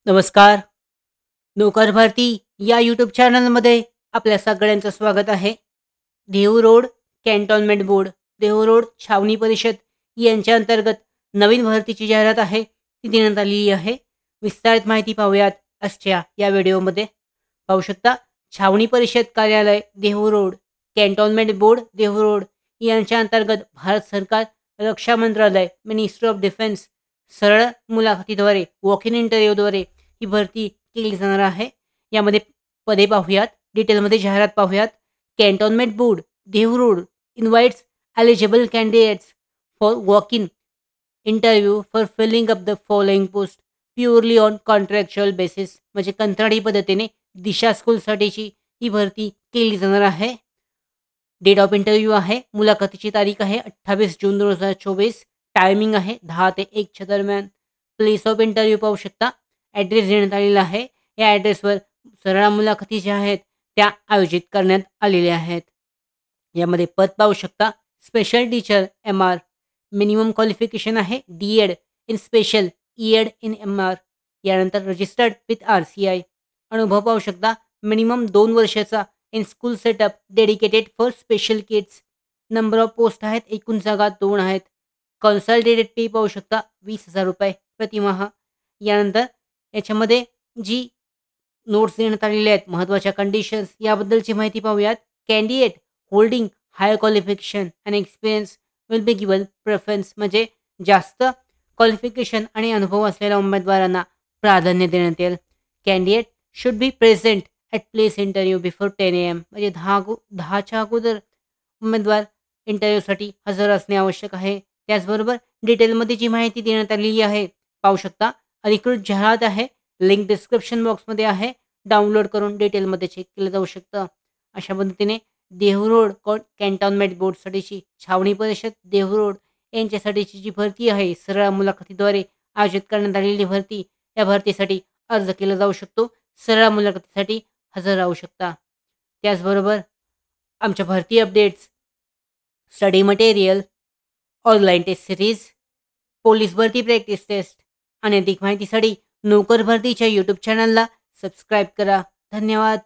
नमस्कार. नोकर भारती या यूट्यूब चॅनलमध्ये आपल्या सगळ्यांचं स्वागत आहे. Dehu road cantonment board, Dehu road छावणी परिषद यांच्या अंतर्गत नवीन भरतीची जाहिरात आहे, ती देण्यात आलेली आहे. विस्तारित माहिती पाहूयात आजच्या या व्हिडिओमध्ये. पाहू शकता, छावणी परिषद कार्यालय Dehu road, cantonment board Dehu road यांच्या अंतर्गत भारत सरकार, रक्षा मंत्रालय, मिनिस्ट्री ऑफ डिफेन्स सरळ मुलाखतीद्वारे, वॉक इन इंटरव्ह्यूद्वारे ही भरती केली जाणार आहे. यामध्ये पदे पाहूयात, डिटेलमध्ये जाहिरात पाहूयात. Cantonment board Dehu road invites eligible candidates for walk in interview for filling up the following post purely on contractual basis. म्हणजे कंत्राटी पद्धतीने दिशा स्कूलसाठीची ही भरती केली जाणार आहे. डेट ऑफ इंटरव्ह्यू आहे, मुलाखतीची तारीख आहे 28 जून 2024. टायमिंग आहे 10 ते 1च्या दरम्यान. प्लेस ऑफ इंटरव्ह्यू पाहू शकता, ॲड्रेस देण्यात आलेला आहे. या ॲड्रेसवर सरळ मुलाखती ज्या आहेत त्या आयोजित करण्यात आलेल्या आहेत. यामध्ये पद पाहू शकता, special teacher MR. Minimum qualification आहे DED in special, ED in MR. यानंतर रजिस्टर्ड विथ RCI. अनुभव पाहू शकता, मिनिमम 2 वर्षाचा in school setup dedicated for special kids. Number of post आहेत, एकूण जागा 2 आहेत. कन्सल्टेटेड फी पाहू शकता, 20,000 रुपये प्रतिमाह. यानंतर याच्यामध्ये जी नोट्स देण्यात आलेले आहेत, महत्त्वाच्या कंडिशन्स याबद्दलची माहिती पाहूयात. Candidate holding higher qualification and experience will be given preference. म्हणजे जास्त क्वालिफिकेशन आणि अनुभव असलेल्या उमेदवारांना प्राधान्य देण्यात येईल. Candidate should be present at place interview before 10 AM. म्हणजे 10च्या अगोदर उमेदवार इंटरव्ह्यूसाठी हजर असणे आवश्यक आहे. त्याचबरोबर डिटेलमध्ये जी माहिती देण्यात आलेली आहे पाहू शकता. अधिकृत जाहिरात आहे, लिंक डिस्क्रिप्शन बॉक्समध्ये आहे. डाउनलोड करून डिटेलमध्ये चेक केलं जाऊ शकतं. अशा पद्धतीने देहू रोड कॅन्टोन्मेंट बोर्डसाठीची छावणी परिषद देहू रोड यांच्यासाठीची जी भरती आहे, सरळ मुलाखतीद्वारे आयोजित करण्यात आलेली भरती, या भरतीसाठी अर्ज केला जाऊ शकतो. सरळ मुलाखतीसाठी हजर राहू शकता. त्याचबरोबर आमच्या भरती updates, study material, online test series, police भरती प्रॅक्टिस टेस्ट आणि अधिक माहितीसाठी नोकर भरतीच्या यूट्यूब चॅनलला सबस्क्राईब करा. धन्यवाद.